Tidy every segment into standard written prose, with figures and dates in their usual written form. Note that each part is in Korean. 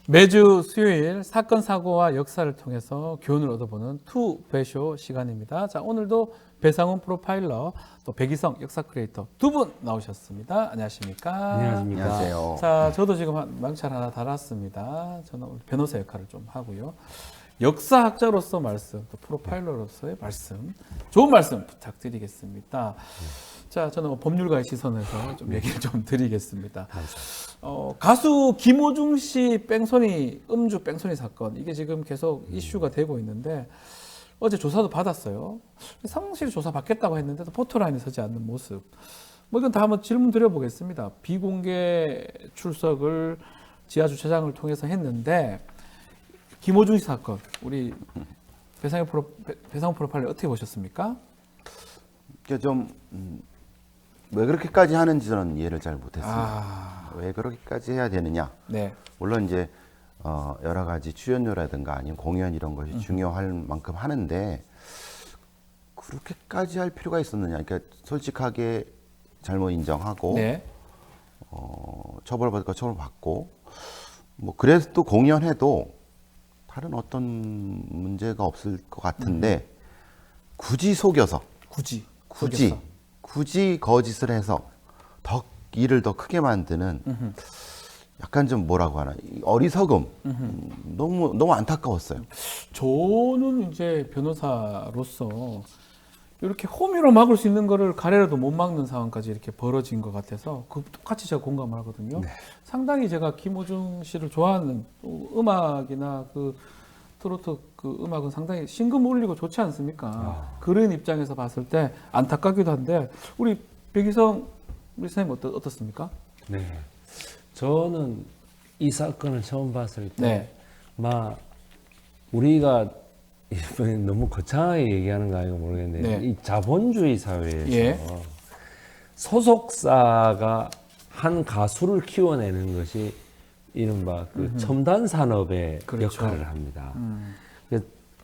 매주 수요일 사건 사고와 역사를 통해서 교훈을 얻어보는 투배쇼 시간입니다. 자, 오늘도 배상훈 프로파일러 또 백이성 역사 크리에이터 두 분 나오셨습니다. 안녕하십니까? 안녕하십니까? 안녕하세요. 자, 저도 지금 망찰 하나 달았습니다. 저는 오늘 변호사 역할을 좀 하고요. 역사학자로서 말씀, 또 프로파일러로서의 말씀, 좋은 말씀 부탁드리겠습니다. 자, 저는 법률가의 시선에서 좀 얘기를 좀 드리겠습니다. 가수 김호중 씨 음주 뺑소니 사건, 이게 지금 계속 이슈가 되고 있는데 어제 조사도 받았어요. 상실 조사 받겠다고 했는데도 포토라인에 서지 않는 모습. 뭐 이건 다 한번 질문 드려보겠습니다. 비공개 출석을 지하 주차장을 통해서 했는데 김호중 씨 사건, 우리 배상훈 프로파일러 어떻게 보셨습니까? 왜 그렇게까지 하는지 저는 이해를 잘 못했습니다. 왜 그렇게까지 해야 되느냐? 네. 물론 이제 여러 가지 출연료라든가 아니면 공연 이런 것이 중요할 만큼 하는데 그렇게까지 할 필요가 있었느냐? 그러니까 솔직하게 잘못 인정하고 네. 처벌받을 거 처벌받고 뭐 그래서 또 공연해도 다른 어떤 문제가 없을 것 같은데 굳이 속여서 굳이 거짓을 해서 일을 더 크게 만드는 약간 좀 뭐라고 하나 어리석음 너무 안타까웠어요. 저는 이제 변호사로서 이렇게 혐의로 막을 수 있는 거를 가래라도 못 막는 상황까지 이렇게 벌어진 것 같아서 그 똑같이 제가 공감을 하거든요. 네. 상당히 제가 김호중 씨를 좋아하는 음악이나 그 트로트 그 음악은 상당히 신금 울리고 좋지 않습니까? 그런 입장에서 봤을 때 안타깝기도 한데 우리 백이성 우리 선생님 어떻습니까? 네. 저는 이 사건을 처음 봤을 때, 네. 우리가 이번에 너무 거창하게 얘기하는 거 아닌가 모르겠는데, 네. 이 자본주의 사회에서 예. 소속사가 한 가수를 키워내는 것이 이른바 그 첨단 산업의 그렇죠. 역할을 합니다.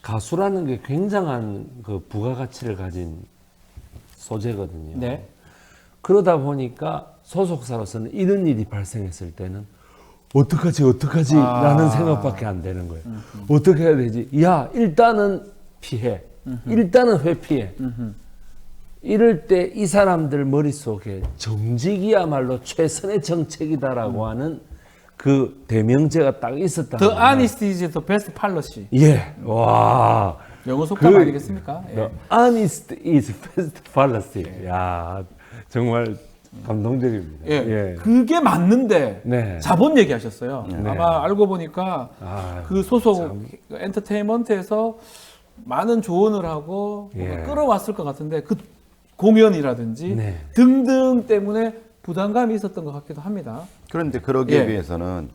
가수라는 게 굉장한 그 부가가치를 가진 소재거든요. 네. 그러다 보니까 소속사로서는 이런 일이 발생했을 때는 어떡하지 라는 생각밖에 안 되는 거예요. 어떻게 해야 되지? 야, 일단은 피해. 일단은 회피해. 이럴 때 이 사람들 머릿속에 정직이야말로 최선의 정책이다라고 하는 그 대명제가 딱 있었다. The honesty is the best policy. 예. 와. 영어 속담 아니겠습니까? 예. The honest is best policy. 야, 정말 감동적입니다. 예. 그게 맞는데 네. 자본 얘기하셨어요. 네. 아마 알고 보니까 그 소속 참. 엔터테인먼트에서 많은 조언을 하고 뭔가 예. 끌어왔을 것 같은데 그 공연이라든지 네. 등등 때문에 부담감이 있었던 것 같기도 합니다. 그런데 그러기 예. 위해서는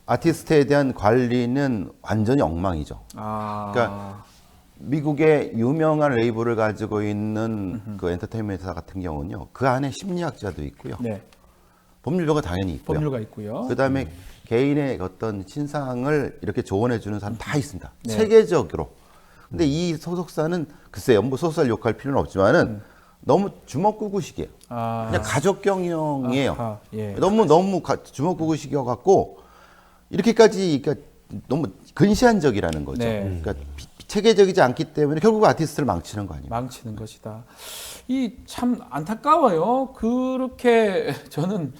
아티스트에 대한 관리는 완전히 엉망이죠. 그러니까 미국의 유명한 레이블을 가지고 있는 그 엔터테인먼트 회사 같은 경우는요, 그 안에 심리학자도 있고요, 네. 법률가가 당연히 있고요. 법률가 있고요. 그다음에 개인의 어떤 신상을 이렇게 조언해 주는 사람 다 있습니다. 네. 체계적으로. 근데 이 소속사는 글쎄요, 뭐 소속사를 욕할 필요는 없지만은 너무 주먹구구식이에요. 그냥 가족 경영이에요. 아하, 예. 너무 주먹구구식이어 갖고 이렇게까지 그러니까 너무 근시안적이라는 거죠. 네. 그러니까 체계적이지 않기 때문에 결국 아티스트를 망치는 거 아니에요. 망치는 것이다. 이 참 안타까워요. 그렇게 저는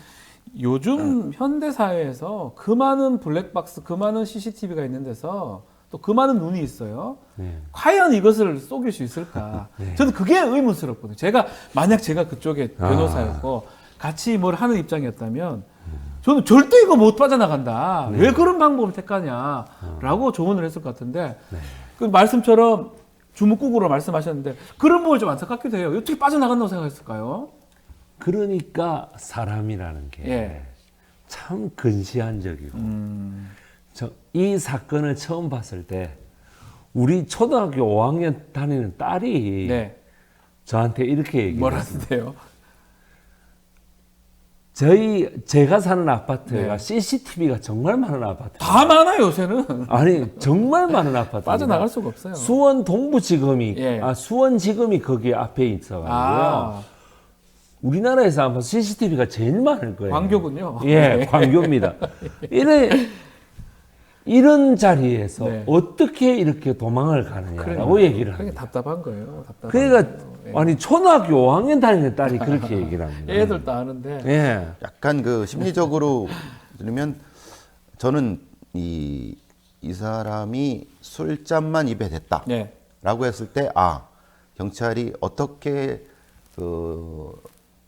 요즘 현대 사회에서 그 많은 블랙박스, 그 많은 CCTV가 있는 데서 또 그 많은 눈이 있어요. 네. 과연 이것을 속일 수 있을까? 저는 그게 의문스럽거든요. 만약 제가 그쪽에 변호사였고 같이 뭘 하는 입장이었다면 저는 절대 이거 못 빠져나간다. 왜 그런 방법을 택하냐라고 조언을 했을 것 같은데 그 말씀처럼 주먹구구로 말씀하셨는데 그런 부분을 좀 안타깝기도 해요. 어떻게 빠져나간다고 생각했을까요? 그러니까 사람이라는 게 예. 참 근시안적이고 이 사건을 처음 봤을 때 우리 초등학교 5학년 다니는 딸이 네. 저한테 이렇게 얘기했어요. 뭐라는데요? 제가 사는 아파트가 네. CCTV가 정말 많은 아파트예요. 다 많아요, 요새는. 아니 정말 많은 아파트. 빠져나갈 수가 없어요. 수원 동부지검이 예. 수원지검이 거기 앞에 있어가지고요. 우리나라에서 아마 CCTV가 제일 많을 거예요. 광교군요. 예, 광교입니다. 이런 자리에서 네. 어떻게 이렇게 도망을 가느냐라고 그래요. 얘기를 그게 합니다. 답답한 거예요. 답답한 그러니까 거예요. 아니 초등학교 5학년 다니는 딸이 그렇게 얘기를 합니다. 애들도 아는데. 예. 약간 그 심리적으로 들으면 저는 이 사람이 술잔만 입에 댔다라고 네. 했을 때 경찰이 어떻게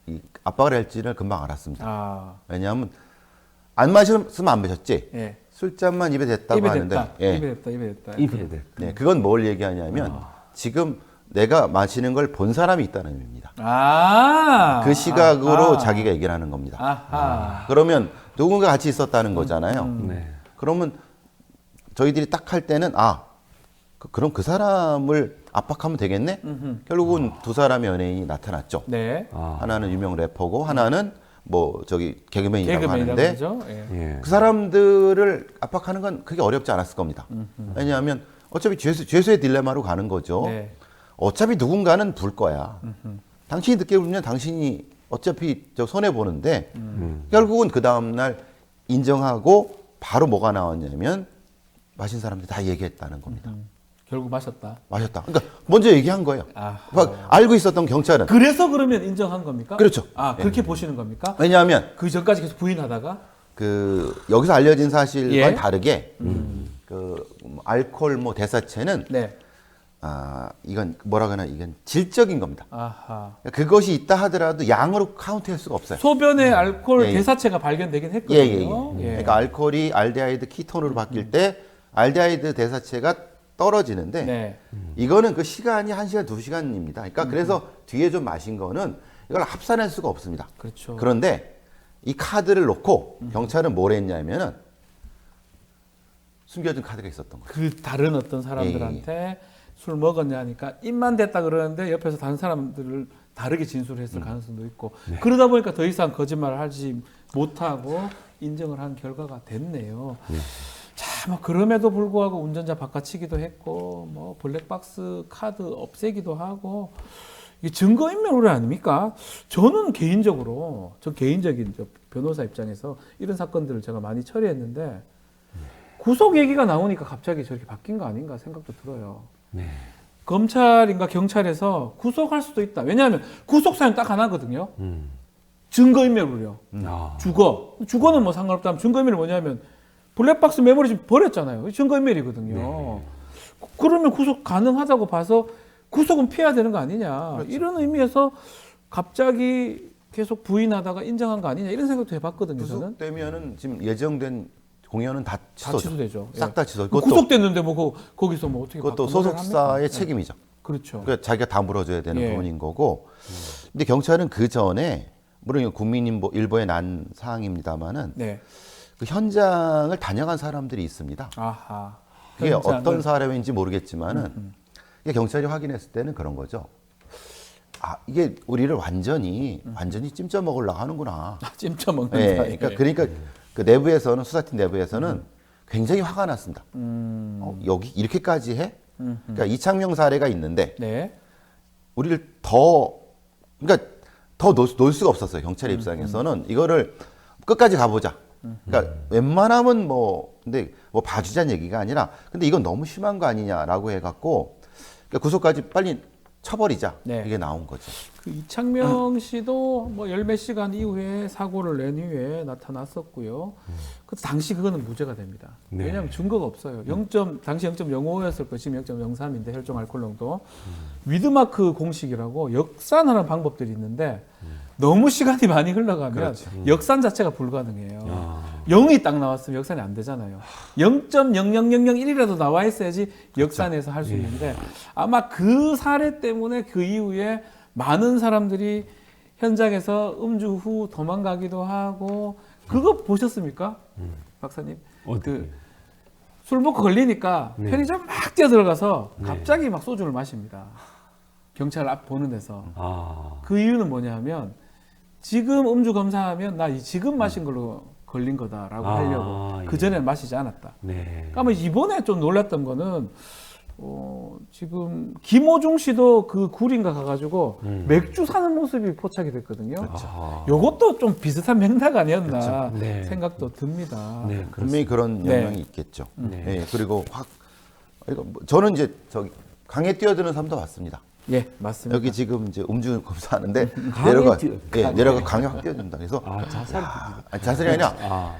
이 압박을 할지를 금방 알았습니다. 아, 왜냐하면 안 마셨으면 안 마셨지. 예. 술잔만 입에 댔다고 입에 하는데 됐다. 예. 입에 됐다. 입에 됐다. 입에 대. 네, 그건 뭘 얘기하냐면 지금 내가 마시는 걸 본 사람이 있다는 의미입니다. 아. 그 시각으로 아하. 자기가 얘기를 하는 겁니다. 아하. 그러면 누군가 같이 있었다는 거잖아요. 네. 그러면 저희들이 딱 할 때는 그럼 그 사람을 압박하면 되겠네? 결국은 두 사람의 연예인이 나타났죠. 네. 하나는 유명 래퍼고 하나는 뭐 저기 개그맨이라고 개그맨이라고 하는데 그러죠. 예. 예. 그 사람들을 압박하는 건 그게 어렵지 않았을 겁니다. 왜냐하면 어차피 죄수의 딜레마로 가는 거죠. 네. 어차피 누군가는 불 거야. 당신이 늦게 불면 당신이 어차피 저 손해 보는데 결국은 그 다음 날 인정하고 바로 뭐가 나왔냐면 마신 사람들이 다 얘기했다는 겁니다. 결국 마셨다. 마셨다. 그러니까 먼저 얘기한 거예요. 아하. 막 알고 있었던 경찰은. 그래서 그러면 인정한 겁니까? 그렇죠. 아, 그렇게 보시는 겁니까? 왜냐하면 그 전까지 계속 부인하다가 여기서 알려진 사실과는 예. 다르게 알코올 뭐 대사체는 네. 이건 뭐라 그러나 이건 질적인 겁니다. 아하. 그것이 있다 하더라도 양으로 카운트할 수가 없어요. 소변에 알코올 예, 예. 대사체가 발견되긴 예, 했거든요. 예, 예. 그러니까 알코올이 알데하이드 키톤으로 바뀔 때 알데하이드 대사체가 떨어지는데 네. 이거는 그 시간이 1시간, 2시간입니다. 그러니까 그래서 뒤에 좀 마신 거는 이걸 합산할 수가 없습니다. 그렇죠. 그런데 이 카드를 놓고 경찰은 뭘 했냐면은 숨겨진 카드가 있었던 거예요. 그 다른 어떤 사람들한테 술 먹었냐니까 입만 댔다 그러는데 옆에서 다른 사람들을 다르게 진술했을 가능성도 있고 그러다 보니까 더 이상 거짓말을 하지 못하고 인정을 한 결과가 됐네요. 자, 뭐 그럼에도 불구하고 운전자 바꿔치기도 했고 뭐 블랙박스 카드 없애기도 하고 이게 증거인멸 우려 아닙니까? 저는 개인적으로 저 개인적인 저 변호사 입장에서 이런 사건들을 제가 많이 처리했는데 구속 얘기가 나오니까 갑자기 저렇게 바뀐 거 아닌가 생각도 들어요. 네. 검찰인가 경찰에서 구속할 수도 있다. 왜냐하면 구속 사유 딱 하나거든요. 증거인멸 우려. 주거는 뭐 상관없다면 증거인멸이 뭐냐면 블랙박스 메모리 지금 버렸잖아요. 증거인멸이거든요. 네. 그러면 구속 가능하다고 봐서 구속은 피해야 되는 거 아니냐. 그렇죠. 이런 의미에서 갑자기 계속 부인하다가 인정한 거 아니냐 이런 생각도 해봤거든요. 저는. 구속되면은 지금 예정된 공연은 다 다 취소죠. 취소되죠. 싹 다 취소. 구속됐는데 뭐 거기서 뭐 어떻게 그것도 바꿔 합니까? 소속사의 책임이죠. 그렇죠. 그러니까 자기가 다 물어줘야 되는 예. 부분인 거고. 근데 경찰은 그 전에 물론 이거 국민일보에 난 사항입니다만은 네. 그 현장을 다녀간 사람들이 있습니다. 아하. 그게 현장을. 어떤 사람인지 모르겠지만은 이게 경찰이 확인했을 때는 그런 거죠. 이게 우리를 완전히 찜쪄 먹으려고 하는구나. 찜쪄 먹는다. 예, 그러니까 그 내부에서는 수사팀 내부에서는 굉장히 화가 났습니다. 여기 이렇게까지 해? 그러니까 이창명 사례가 있는데 네. 우리를 그러니까 더 놓을 수가 없었어요. 경찰 입장에서는 이거를 끝까지 가보자. 그러니까 웬만하면 근데 봐주자는 얘기가 아니라 근데 이건 너무 심한 거 아니냐라고 해갖고 그러니까 구속까지 빨리 쳐버리자. 네. 이게 나온 거죠. 그 이창명 씨도 뭐 열 몇 시간 이후에 사고를 낸 이후에 나타났었고요. 그 당시 그거는 무죄가 됩니다. 네. 왜냐하면 증거가 없어요. 당시 0.05였을 거 지금 0.03인데 혈중 알코올 농도. 위드마크 공식이라고 역산하는 방법들이 있는데 너무 시간이 많이 흘러가면 그렇죠. 역산 자체가 불가능해요. 0이 딱 나왔으면 역산이 안 되잖아요. 0.00001이라도 나와 있어야지 역산해서 할 수 있는데 아마 그 사례 때문에 그 이후에 많은 사람들이 현장에서 음주 후 도망가기도 하고 그거 보셨습니까? 박사님? 어떻게? 술 먹고 걸리니까 네. 편의점 막 뛰어들어가서 갑자기 막 소주를 마십니다. 경찰 앞 보는 데서. 그 이유는 뭐냐면 지금 음주 검사하면 나 지금 마신 걸로 걸린 거다라고 하려고 예. 그 전에 마시지 않았다. 네. 그러니까 이번에 좀 놀랐던 거는 지금 김호중 씨도 그 구린가 가가지고 맥주 사는 모습이 포착이 됐거든요. 아. 요것도 좀 비슷한 맥락 아니었나 네. 생각도 듭니다. 네, 분명히 그런 네. 영향이 있겠죠. 네. 예, 그리고 이거 저는 이제 저기 강에 뛰어드는 사람도 봤습니다. 예, 맞습니다. 여기 지금 이제 음주 검사하는데 강에 내려가 강에 확 뛰어든다. 그래서 아, 자살. 아니, 자살이 아니라 아,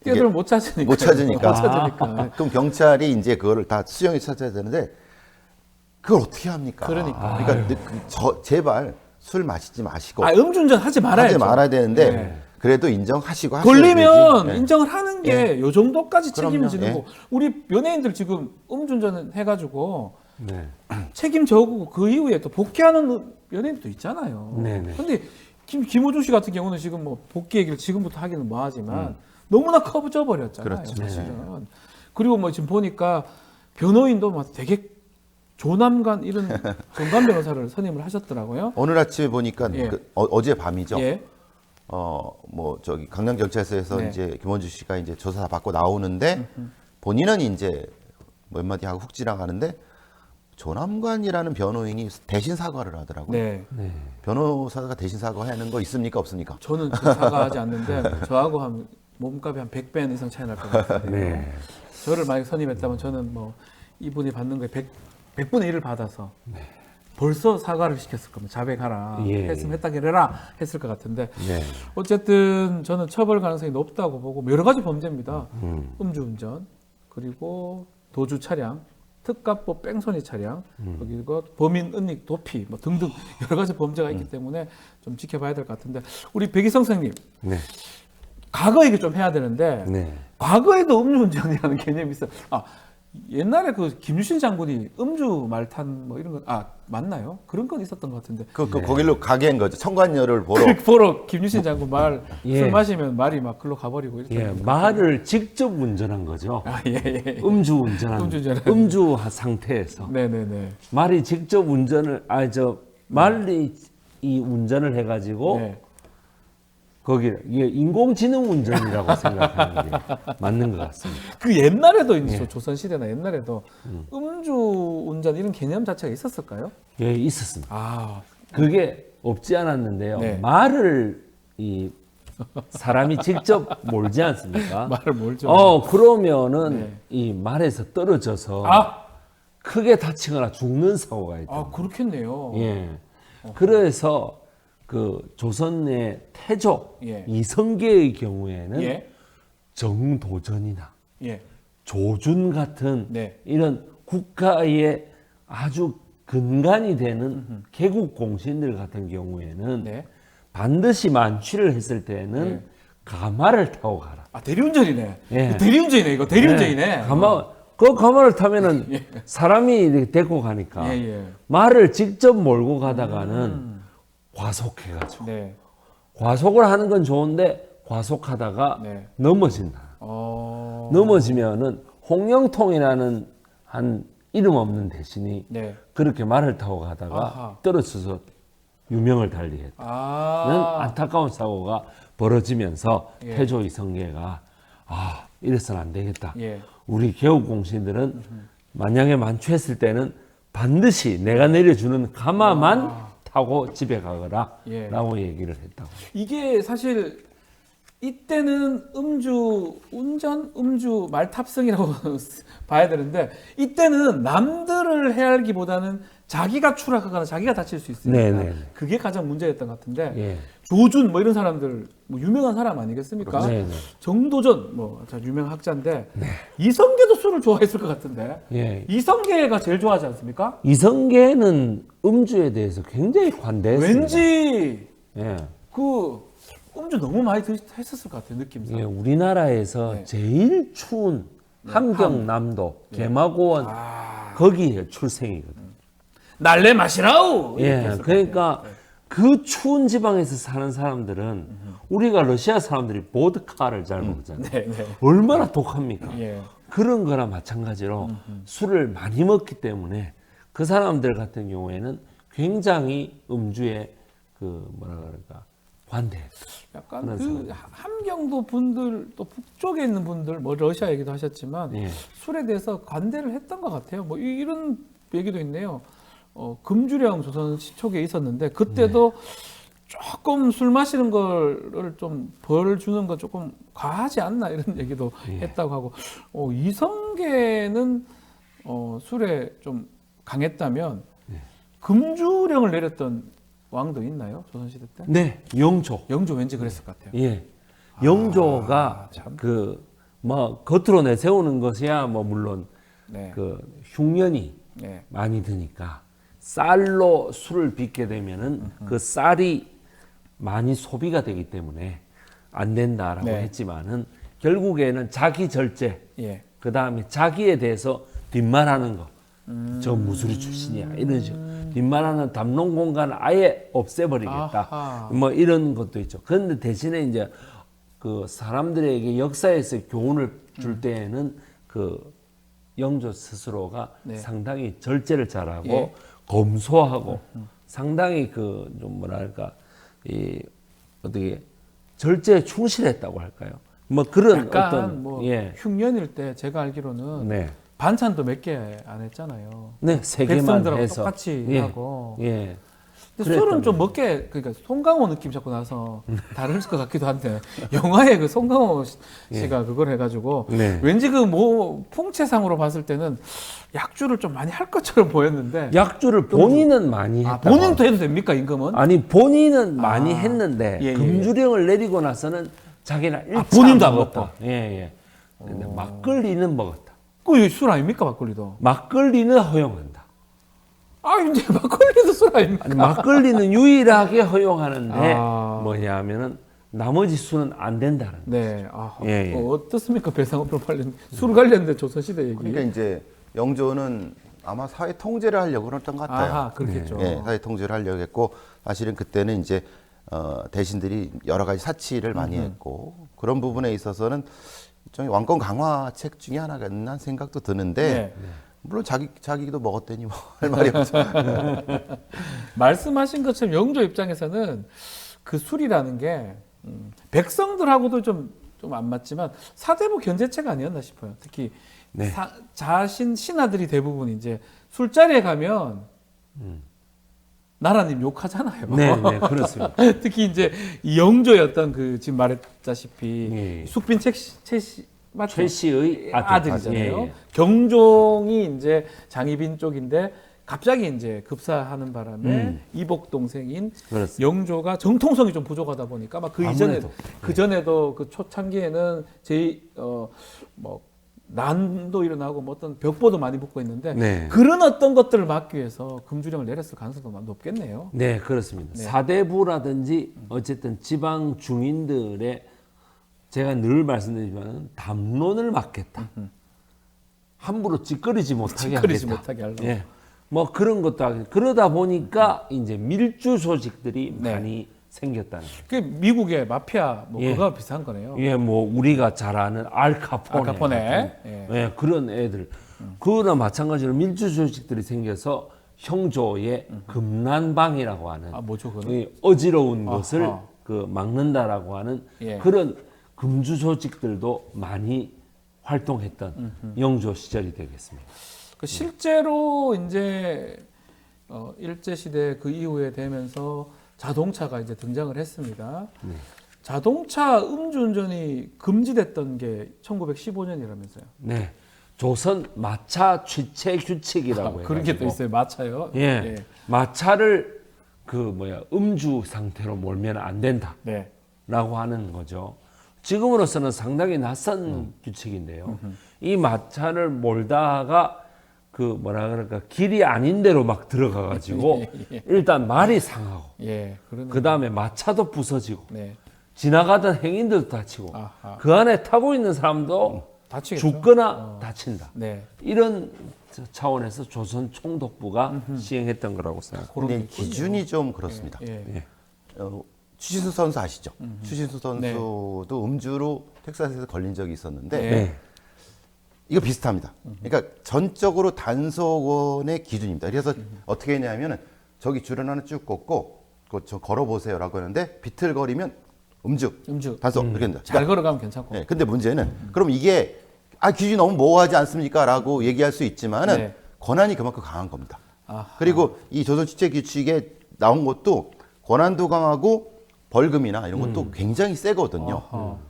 뛰어들면 못 찾으니까. 못 찾으니까. 못 찾으니까. 그럼 경찰이 이제 그거를 다 수용해 찾아야 되는데 그걸 어떻게 합니까? 그러니까. 그러니까 제발 술 마시지 마시고 음주운전 하지 말아야죠. 하지 말아야 되는데 네. 그래도 인정하시고 하셔야 걸리면 되지. 네. 인정을 하는 게 요 정도까지 책임을 그럼요. 지는 예. 거. 우리 연예인들 지금 음주운전 해가지고 네. 책임 져고 그 이후에 또 복귀하는 연예인도 있잖아요. 네네. 근데 김호중 씨 같은 경우는 지금 뭐 복귀 얘기를 지금부터 하기는 뭐하지만 너무나 커져 버렸잖아요. 그렇죠. 사실은. 그리고 뭐 지금 보니까 변호인도 막 되게 조남관 이런 정관 변호사를 선임을 하셨더라고요. 오늘 아침에 보니까 예. 어제 밤이죠. 예. 뭐 저기 강남경찰서에서 네. 이제 김원주 씨가 이제 조사 받고 나오는데 본인은 이제 몇 마디 하고 훅 지나가는데 조남관이라는 변호인이 대신 사과를 하더라고요. 네. 네. 변호사가 대신 사과하는 거 있습니까 없습니까? 저는 지금 사과하지 않는데 저하고 한 몸값이 한 100배 이상 차이 날 것 같아요. 네. 저를 만약 선임했다면 저는 뭐 이분이 받는 거에 100분의 1을 받아서 벌써 사과를 시켰을 겁니다. 자백하라. 예, 했으면 했다 그래라 했을 것 같은데 네. 어쨌든 저는 처벌 가능성이 높다고 보고 여러 가지 범죄입니다. 음주운전 그리고 도주 차량 특가법 뺑소니 차량 그리고 범인 은닉 도피 뭐 등등 여러 가지 범죄가 있기 때문에 좀 지켜봐야 될 것 같은데 우리 백이성 선생님 네. 과거 얘기 좀 해야 되는데 네. 과거에도 음주운전이라는 개념이 있어요. 옛날에 그 김유신 장군이 음주 말탄 뭐 이런 건 맞나요? 그런 건 있었던 것 같은데. 거길로 가게 한 거죠. 청관녀를 보러. 보러 김유신 장군 말 예. 술 마시면 말이 막 글로 가버리고 이랬던 예, 것 말을 직접 운전한 거죠. 예. 음주 운전한 음주 상태에서 네네네. 말이 직접 운전을 말이 이 운전을 해가지고 네. 거기 이게 인공지능 운전이라고 생각하는 게 맞는 것 같습니다. 그 옛날에도 이제 조선 시대나 옛날에도 음주 운전 이런 개념 자체가 있었을까요? 예, 있었습니다. 아, 그게 없지 않았는데요. 네. 말을 이 사람이 직접 몰지 않습니까? 말을 몰죠. 그러면은 네. 이 말에서 떨어져서 아, 크게 다치거나 죽는 사고가 있다. 그렇겠네요. 예. 그래서 그 조선의 태조 예. 이성계의 경우에는 예. 정도전이나 예. 조준 같은 네. 이런 국가의 아주 근간이 되는 개국 공신들 같은 경우에는 네. 반드시 만취를 했을 때는 네. 가마를 타고 가라. 대리운전이네. 예. 대리운전이네, 이거. 대리운전이네. 그 가마를 타면은 사람이 이렇게 데리고 가니까 예. 말을 직접 몰고 가다가는 과속해가지고 네. 과속을 하는 건 좋은데 과속하다가 네. 넘어진다. 넘어지면은 홍영통이라는 한 이름 없는 대신이 네. 그렇게 말을 타고 가다가 아하. 떨어져서 유명을 달리했다는 안타까운 사고가 벌어지면서 예. 태조 이성계가 이래서는 안 되겠다. 예. 우리 개국공신들은 만약에 만취했을 때는 반드시 내가 내려주는 가마만 타고 집에 가거라 예. 라고 얘기를 했다고. 이게 사실 이때는 음주 말 탑승이라고 봐야 되는데 이때는 남들을 해하기보다는 자기가 추락하거나 자기가 다칠 수 있으니까 네네. 그게 가장 문제였던 것 같은데 예. 조준 뭐 이런 사람들 뭐 유명한 사람 아니겠습니까? 네네. 정도전 뭐 유명 학자인데 이성계도 술을 좋아했을 것 같은데 예. 이성계가 제일 좋아하지 않습니까? 이성계는 음주에 대해서 굉장히 관대했습니다. 왠지 예. 그 음주 너무 많이 했었을 것 같아요 느낌상. 예, 우리나라에서 네. 제일 추운 함경남도 개마고원 거기에 출생이거든요. 날래 마시라우. 이렇게 예, 했을 것 그러니까 같아요. 네. 그 추운 지방에서 사는 사람들은 우리가 러시아 사람들이 보드카를 잘 먹잖아요. 네, 네. 얼마나 독합니까? 예. 그런 거나 마찬가지로 술을 많이 먹기 때문에 그 사람들 같은 경우에는 굉장히 음주에 그 뭐라 그럴까 반대. 약간 그런 그 상황. 함경도 분들 또 북쪽에 있는 분들 뭐 러시아 얘기도 하셨지만 예. 술에 대해서 관대를 했던 것 같아요. 뭐 이런 얘기도 있네요. 금주령 조선 시초기에 있었는데 그때도 조금 술 마시는 거를 좀 벌 주는 거 조금 과하지 않나 이런 얘기도 예. 했다고 하고 이성계는 술에 좀 강했다면 금주령을 내렸던 왕도 있나요? 조선시대 때? 네, 영조. 영조 왠지 그랬을 것 같아요. 예. 영조가 참. 그 뭐 겉으로 내세우는 것이야 뭐 물론 네. 그 흉년이 네. 많이 드니까 쌀로 술을 빚게 되면은 그 쌀이 많이 소비가 되기 때문에 안 된다라고 네. 했지만은 결국에는 자기 절제 예. 그 다음에 자기에 대해서 뒷말하는 거. 저 무술이 출신이야 이런 식으로 뒷말하는 담론 공간을 아예 없애버리겠다. 아하. 뭐 이런 것도 있죠. 그런데 대신에 이제 그 사람들에게 역사에서 교훈을 줄 때에는 그 영조 스스로가 네. 상당히 절제를 잘하고 예. 검소하고 상당히 그 좀 뭐랄까 이 어떻게 절제에 충실했다고 할까요? 뭐 그런 약간 어떤 뭐 예. 흉년일 때 제가 알기로는 네. 반찬도 몇 개 안 했잖아요. 네, 세 개만 백성들하고 해서 똑같이 예. 하고. 예. 근데 그랬던 술은 좀 먹게 그러니까 송강호 느낌 자꾸 나서 다를 것 같기도 한데 영화에 그 송강호 씨가 그걸 해가지고 네. 왠지 그 뭐 풍채상으로 봤을 때는 약주를 좀 많이 할 것처럼 보였는데 약주를 본인은 많이 했다. 본인도 해도 됩니까 임금은? 아니 본인은 많이 했는데 예, 예, 금주령을 내리고 나서는 자기는 일차 본인도 안 먹었다. 먹고. 예, 예. 근데 막걸리는 먹었다. 그 술 아닙니까 막걸리도? 막걸리는 허용한다. 아 이제 막걸리도 술 아닙니까? 아니, 막걸리는 유일하게 허용하는데 아. 뭐냐면은 나머지 술은 안 된다는. 네. 예, 예. 어떻습니까 배상업으로 관련 술 관련된 조선시대 얘기. 그러니까 이제 영조는 아마 사회 통제를 하려고 그랬던 것 같아요. 아하 그렇겠죠. 예, 사회 통제를 하려고 했고 사실은 그때는 이제 대신들이 여러 가지 사치를 많이 했고 그런 부분에 있어서는 일종의 왕권 강화책 중에 하나겠나 생각도 드는데 네. 물론 자기도 먹었더니 뭐 할 말이 없죠. 말씀하신 것처럼 영조 입장에서는 그 술이라는 게 백성들하고도 좀 안 맞지만 사대부 견제체가 아니었나 싶어요. 특히 네. 신하들이 대부분 이제 술자리에 가면 나라님 욕하잖아요. 네, 네, 그렇습니다. 특히 이제 이 영조였던 그 지금 말했다시피 예. 숙빈 최씨 맞죠? 최씨의 아들이잖아요. 예, 예. 경종이 이제 장희빈 쪽인데 갑자기 이제 급사하는 바람에 이복 동생인 그렇습니다. 영조가 정통성이 좀 부족하다 보니까 막 그 이전에 아무래도. 그 전에도 그 초창기에는 뭐 난도 일어나고 뭐 어떤 벽보도 많이 붙고 있는데 네. 그런 어떤 것들을 막기 위해서 금주령을 내렸을 가능성도 높겠네요. 네, 그렇습니다. 네. 사대부라든지 어쨌든 지방 중인들의 제가 늘 말씀드리지만 담론을 막겠다. 함부로 찌꺼리지 못하게 찌꺼리지 하겠다. 못하게 하려고. 예. 뭐 그런 것도 하겠다. 그러다 보니까 이제 밀주 조직들이 네. 많이 생겼다는. 그 미국의 마피아 뭐 예. 그거와 비슷한 거네요. 예, 뭐 우리가 잘 아는 알카포네, 알카포네. 같은, 예. 예, 그런 애들. 그거나 마찬가지로 밀주 조직들이 생겨서 형조의 금난방이라고 하는 뭐죠 그거는? 이 어지러운 아하. 것을 그 막는다라고 하는 예. 그런 금주 조직들도 많이 활동했던 영조 시절이 되겠습니다. 그 실제로 이제 일제 시대 그 이후에 되면서 자동차가 이제 등장을 했습니다. 자동차 음주운전이 금지됐던 게 1915년이라면서요. 네, 조선 마차 취체 규칙이라고 해요. 그런 게 또 있어요. 마차요. 예, 마차를 음주 상태로 몰면 안 된다라고 네. 하는 거죠. 지금으로서는 상당히 낯선 규칙인데요. 이 마차를 몰다가 길이 아닌 데로 막 들어가가지고 일단 말이 상하고 예. 그러네. 그 다음에 마차도 부서지고 네. 지나가던 행인들도 다치고 아하. 그 안에 타고 있는 사람도 다치겠죠. 죽거나 다친다. 네. 이런 차원에서 조선 총독부가 시행했던 거라고 생각합니다. 그런 근데 게 있군요. 기준이 좀 그렇습니다. 예. 예. 추신수 선수 아시죠? 추신수 네. 선수도 음주로 텍사스에서 걸린 적이 있었는데 네. 이거 비슷합니다. 그러니까 전적으로 단속원의 기준입니다. 그래서 어떻게 했냐면은 저기 줄 하나 쭉 걷고 저 걸어보세요라고 하는데 비틀거리면 음주, 단속 이렇게 된다. 잘 걸어가면 괜찮고. 네, 근데 문제는 그럼 이게 기준이 너무 모호하지 않습니까?라고 얘기할 수 있지만은 네. 권한이 그만큼 강한 겁니다. 아하. 그리고 이 조선취재규칙에 나온 것도 권한도 강하고 벌금이나 이런 것도 굉장히 세거든요.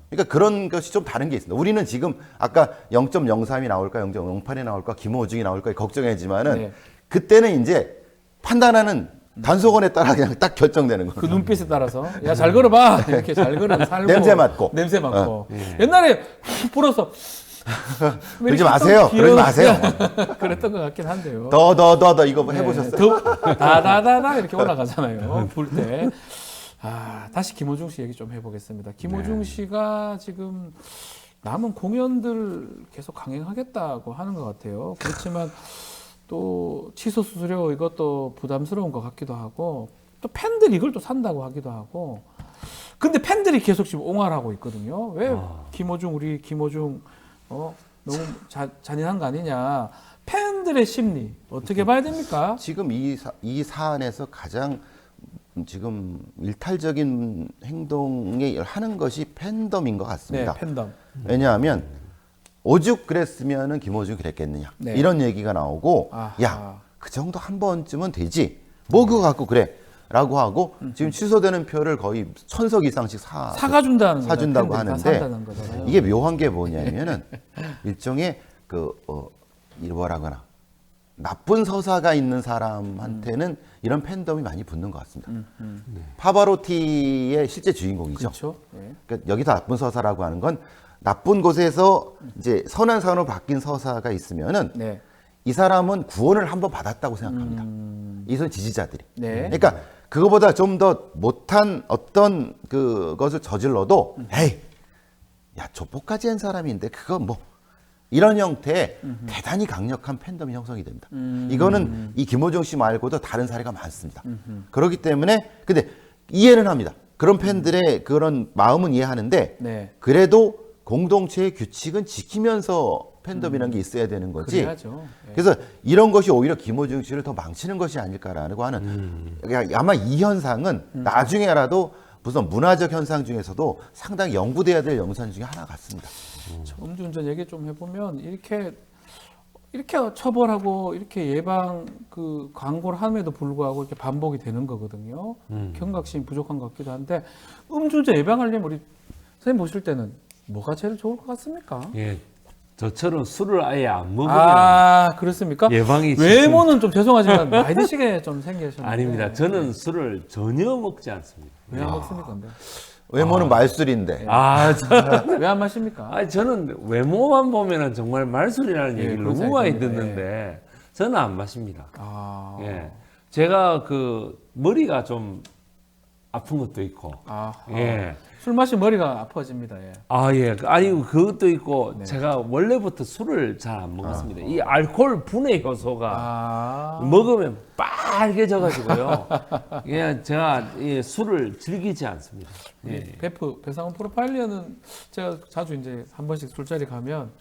그러니까 그런 것이 좀 다른 게 있습니다. 우리는 지금 아까 0.03이 나올까 0.08이 나올까 김호중이 나올까 걱정했지만은 네. 그때는 이제 판단하는 단속원에 따라 그냥 딱 결정되는 그 겁니다. 눈빛에 따라서 야 잘 걸어봐 이렇게 잘 걸으면 살고 냄새 맡고. 냄새 맡고 옛날에 훅 불어서 그러지 마세요. 그러지 마세요. 그랬던 것 같긴 한데요. 더 이거 해보셨어요? 다다다다 이렇게 올라가잖아요. 불 때. 다시 김호중 씨 얘기 좀 해보겠습니다. 김호중 씨가 지금 남은 공연들 계속 강행하겠다고 하는 것 같아요. 그렇지만 또 취소 수수료 이것도 부담스러운 것 같기도 하고 또 팬들이 이걸 또 산다고 하기도 하고 근데 팬들이 계속 지금 옹알하고 있거든요. 왜 우리 김호중 너무 잔인한 거 아니냐. 팬들의 심리 어떻게 봐야 됩니까? 지금 이 사안에서 가장 지금 일탈적인 행동을 하는 것이 팬덤인 것 같습니다. 네, 팬덤. 왜냐하면 오죽 그랬으면은 김호중이 그랬겠느냐 네. 이런 얘기가 나오고 아하. 야 그 정도 한 번쯤은 되지 뭐 그거 갖고 그래라고 하고 지금 취소되는 표를 거의 1000석 이상씩 사준다고 하는데 거잖아요. 이게 묘한 게 뭐냐면은 일종의 뭐라거나 나쁜 서사가 있는 사람한테는 이런 팬덤이 많이 붙는 것 같습니다. 파바로티의 실제 주인공이죠. 그렇죠. 네. 그러니까 여기서 나쁜 서사라고 하는 건 나쁜 곳에서 이제 선한 사람으로 바뀐 서사가 있으면은 네. 이 사람은 구원을 한번 받았다고 생각합니다. 이선 지지자들이. 네. 그러니까 그거보다 좀 더 못한 어떤 그것을 저질러도 에이, 야 족보까지 한 사람인데 그거 뭐 이런 형태의 대단히 강력한 팬덤이 형성이 됩니다. 이거는 이 김호중 씨 말고도 다른 사례가 많습니다. 그렇기 때문에 근데 이해는 합니다. 그런 팬들의 그런 마음은 이해하는데 네. 그래도 공동체의 규칙은 지키면서 팬덤이라는 게 있어야 되는 거지. 그래야죠. 네. 그래서 이런 것이 오히려 김호중 씨를 더 망치는 것이 아닐까라고 하는 아마 이 현상은 나중에라도 무슨 문화적 현상 중에서도 상당히 연구돼야 될 영상 중에 하나 같습니다. 음주운전 얘기 좀 해보면 이렇게 처벌하고 이렇게 예방 그 광고를 함에도 불구하고 이렇게 반복이 되는 거거든요. 경각심이 부족한 것 같기도 한데 음주운전 예방하려면 우리 선생님 보실 때는 뭐가 제일 좋을 것 같습니까? 예, 저처럼 술을 아예 안 먹으면 그렇습니까? 예방이 외모는 좀 죄송하지만 많이 드시게 좀 생기셨는데 아닙니다. 저는 술을 전혀 먹지 않습니다. 왜 안 먹습니까? 근데? 외모는 말술인데. 왜 안 마십니까? 저는 외모만 보면은 정말 말술이라는 예, 얘기를 그런 너무 많이 생각이 듣는데 저는 안 마십니다. 아, 예, 제가 그 머리가 좀 아픈 것도 있고, 아하. 예, 술 마시면 머리가 아파집니다. 예. 예, 아니 그것도 있고 제가 원래부터 술을 잘 안 먹었습니다. 이 알코올 분해 효소가 먹으면 빨개져가지고요. 그냥 제가 술을 즐기지 않습니다. 예. 배상훈 프로파일러는 제가 자주 이제 한 번씩 술자리 가면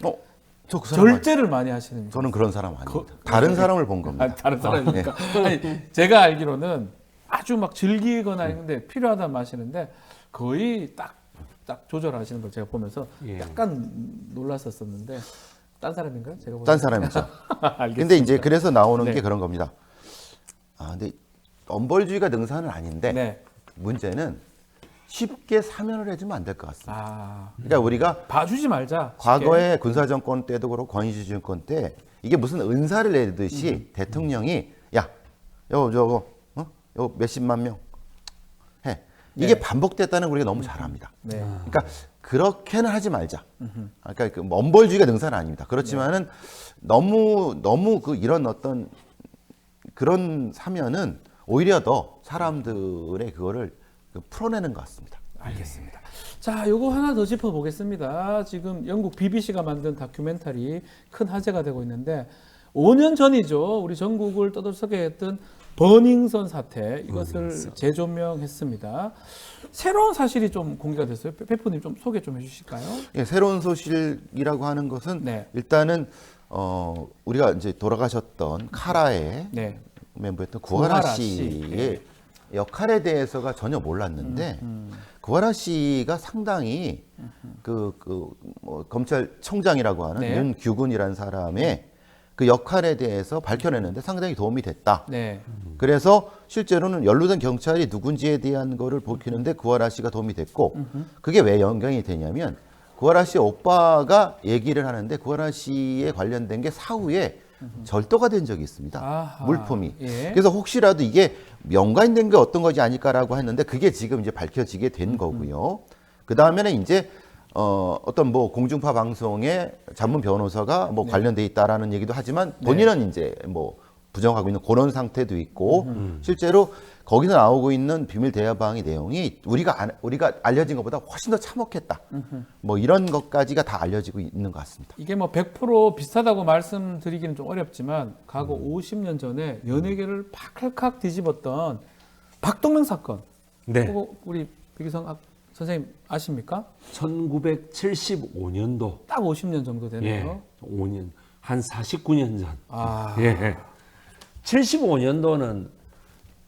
저 그 사람 절제를 많이 하시는 저는 그런 사람 아닙니다. 다른 사람을 본 겁니다. 다른 사람입니까? 아니, 제가 알기로는 아주 막 즐기거나 했는데 필요하다 마시는데 거의 딱 조절하시는 걸 제가 보면서 약간 놀랐었는데 딴 사람인가요? 제가 보기엔? 딴 사람이죠. 알겠습니다. 근데 이제 그래서 나오는 네. 게 그런 겁니다. 근데 엄벌주의가 능사는 아닌데 네. 문제는 쉽게 사면을 해주면 안 될 것 같습니다. 그러니까 그러니까 우리가 봐주지 말자. 과거에 군사정권 때도 그렇고 권위주의 정권 때 이게 무슨 은사를 내듯이 대통령이 야, 저거 몇십만 명 해. 이게 반복됐다는 걸 우리가 너무 잘 압니다. 네. 그러니까 그렇게는 하지 말자. 그러니까 그 엄벌주의가 능사는 아닙니다. 그렇지만은 너무 그 이런 어떤 그런 사면은 오히려 더 사람들의 그거를 풀어내는 것 같습니다. 알겠습니다. 자, 요거 하나 더 짚어보겠습니다. 지금 영국 BBC가 만든 다큐멘터리 큰 화제가 되고 있는데 5년 전이죠. 우리 전국을 떠들썩게 했던 버닝썬 사태 이것을 재조명했습니다. 새로운 사실이 좀 공개가 됐어요. 페프님 좀 소개 좀 해주실까요? 예, 새로운 소식이라고 하는 것은 네. 일단은 우리가 이제 돌아가셨던 카라의 네. 멤버였던 구하라 씨의 역할에 대해서가 전혀 몰랐는데 구하라 씨가 상당히 뭐 검찰총장이라고 하는 네. 윤규근이라는 사람의 그 역할에 대해서 밝혀내는데 상당히 도움이 됐다. 네. 그래서 실제로는 연루된 경찰이 누군지에 대한 거를 밝히는데 구하라 씨가 도움이 됐고 그게 왜 연관이 되냐면 구하라 씨 오빠가 얘기를 하는데 구하라 씨에 관련된 게 사후에 절도가 된 적이 있습니다. 아하. 물품이. 예. 그래서 혹시라도 이게 연관된 게 어떤 것이 아닐까라고 했는데 그게 지금 이제 밝혀지게 된 거고요. 그 다음에는 이제 어떤 뭐 공중파 방송에 전문 변호사가 뭐 관련돼 있다라는 얘기도 하지만 본인은 이제 뭐 부정하고 있는 그런 상태도 있고 실제로 거기서 나오고 있는 비밀 대화방의 내용이 우리가 알려진 것보다 훨씬 더 참혹했다. 뭐 이런 것까지가 다 알려지고 있는 것 같습니다. 이게 뭐 100% 비슷하다고 말씀드리기는 좀 어렵지만 과거 50년 전에 연예계를 팍팍 뒤집었던 박동명 사건. 네. 그거 우리 백유성 선생님 아십니까? 1975년도. 딱 50년 정도 되네요. 예. 5년. 한 49년 전. 아. 예. 75년도는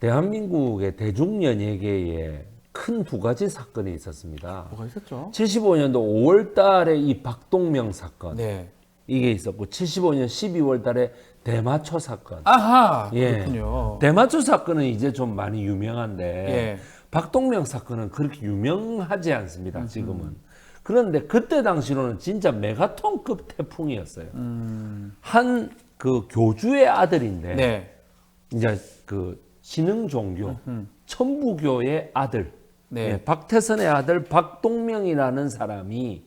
대한민국의 대중연예계에 큰 두 가지 사건이 있었습니다. 뭐가 있었죠? 75년도 5월 달에 이 박동명 사건. 네. 이게 있었고 75년 12월 달에 대마초 사건. 아하. 예. 그렇군요. 대마초 사건은 이제 좀 많이 유명한데 예. 박동명 사건은 그렇게 유명하지 않습니다. 지금은. 그런데 그때 당시로는 진짜 메가톤급 태풍이었어요. 한 그 교주의 아들인데 네. 이제 그 신흥 종교 천부교의 아들 네. 예, 박태선의 아들 박동명이라는 사람이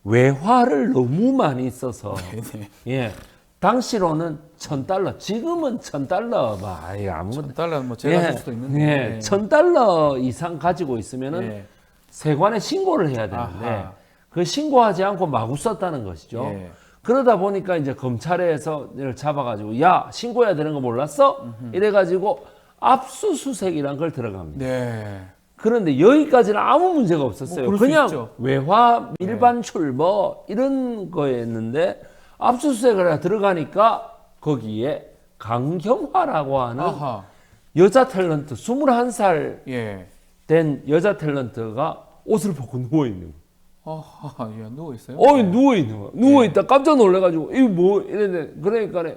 외화를 너무 많이 써서 네. 예 당시로는 $1,000 지금은 $1,000 막 아예 아무것도 $1,000는 뭐 제가 살 수도 있는데. 예, $1,000 이상 가지고 있으면은 예. 세관에 신고를 해야 되는데 아하. 그 신고하지 않고 마구 썼다는 것이죠. 예. 그러다 보니까 이제 검찰에서 이를 잡아가지고 야 신고해야 되는 거 몰랐어? 이래가지고 압수수색이란 걸 들어갑니다. 네. 그런데 여기까지는 아무 문제가 없었어요. 뭐 그럴 수 그냥 있죠. 외화 밀반 출뭐 이런 거였는데 압수수색을 들어가니까 거기에 강경화라고 하는 아하. 여자 탤런트 21살 예. 된 여자 탤런트가 옷을 벗고 누워 있는 거예요. 아하. 예, 누워 있어요. 누워 있는 거야. 누워 있다 깜짝 놀래가지고 이거 뭐 이랬는데 그러니까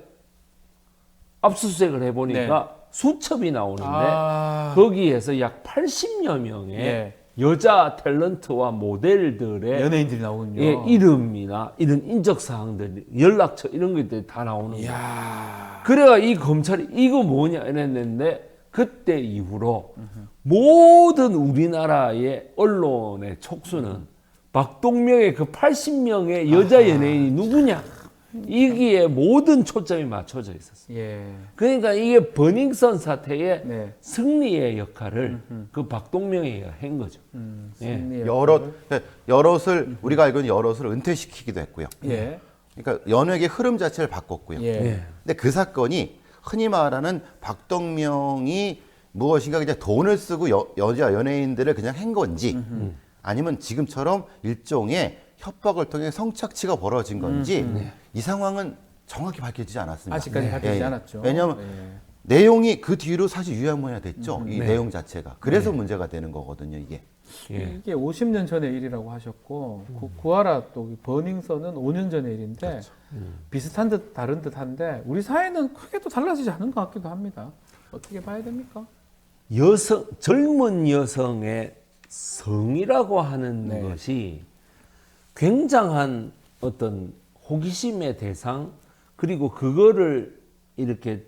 압수수색을 해보니까 수첩이 나오는데 아. 거기에서 약 80여 명의 예. 여자 탤런트와 모델들의 연예인들이 나오군요. 예, 이름이나 이런 인적 사항들, 연락처 이런 것들이 다 나오는 거예요. 이야. 그래가 이 검찰이 이거 뭐냐 이랬는데 그때 이후로 모든 우리나라의 언론의 촉수는 박동명의 그 80명의 여자 연예인이 누구냐 이기에 모든 초점이 맞춰져 있었어요. 예. 그러니까 이게 버닝썬 사태의 네. 승리의 역할을 그 박동명이 한 거죠. 예. 승리의 여럿을 우리가 알고 있는 여럿을 은퇴시키기도 했고요. 예. 그러니까 연예계 흐름 자체를 바꿨고요. 예. 예. 근데 그 사건이 흔히 말하는 박동명이 무엇인가 그냥 돈을 쓰고 여자 연예인들을 그냥 한 건지 아니면 지금처럼 일종의 협박을 통해 성착취가 벌어진 건지 이 상황은 정확히 밝혀지지 않았습니다. 아직까지 밝혀지지 않았죠. 왜냐하면 예. 내용이 그 뒤로 사실 유야무야 됐죠. 이 네. 내용 자체가. 그래서 문제가 되는 거거든요. 이게. 예. 이게 50년 전의 일이라고 하셨고 구하라 또 버닝썬은 5년 전의 일인데 그렇죠. 비슷한 듯 다른 듯한데 우리 사회는 크게 또 달라지지 않은 것 같기도 합니다. 어떻게 봐야 됩니까? 젊은 여성의 성이라고 하는 네. 것이 굉장한 어떤 호기심의 대상 그리고 그거를 이렇게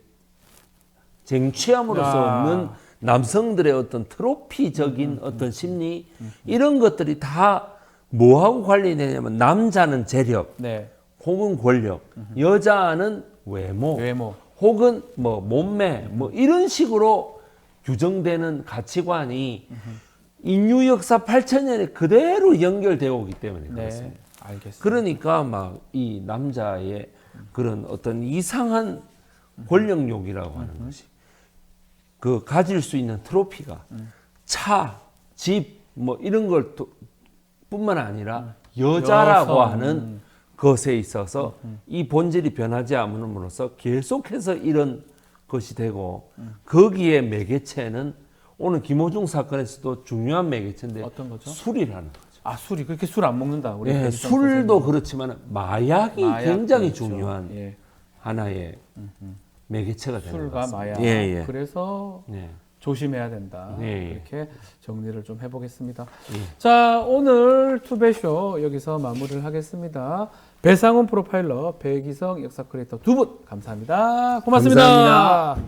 쟁취함으로써 아. 얻는 남성들의 어떤 트로피적인 어떤 심리 이런 것들이 다 뭐하고 관련되냐면 남자는 재력 네. 혹은 권력 여자는 외모 혹은 뭐 몸매 뭐 이런 식으로 규정되는 가치관이 인류 역사 8,000년에 그대로 연결되어 오기 때문에 네. 그렇습니다. 알겠습니다. 그러니까 막 이 남자의 그런 어떤 이상한 권력욕이라고 하는 것이 그 가질 수 있는 트로피가 차, 집 뭐 이런 걸 뿐만 아니라 여자라고 여성. 하는 것에 있어서 이 본질이 변하지 않음으로써 계속해서 이런 것이 되고 거기에 매개체는 오늘 김호중 사건에서도 중요한 매개체인데 어떤 거죠? 술이라는 거죠. 아, 술이 그렇게 술 안 먹는다. 우리 예, 배지성 술도 선생님. 그렇지만 마약이 마약, 굉장히 그렇죠. 중요한 예. 하나의 매개체가 되는 것 술과 같습니다. 마약. 예, 예. 그래서 예. 조심해야 된다. 예, 예. 이렇게 정리를 좀 해보겠습니다. 예. 자, 오늘 투베쇼 여기서 마무리를 하겠습니다. 배상훈 프로파일러, 배기성 역사 크리에이터 두 분 감사합니다. 고맙습니다. 감사합니다.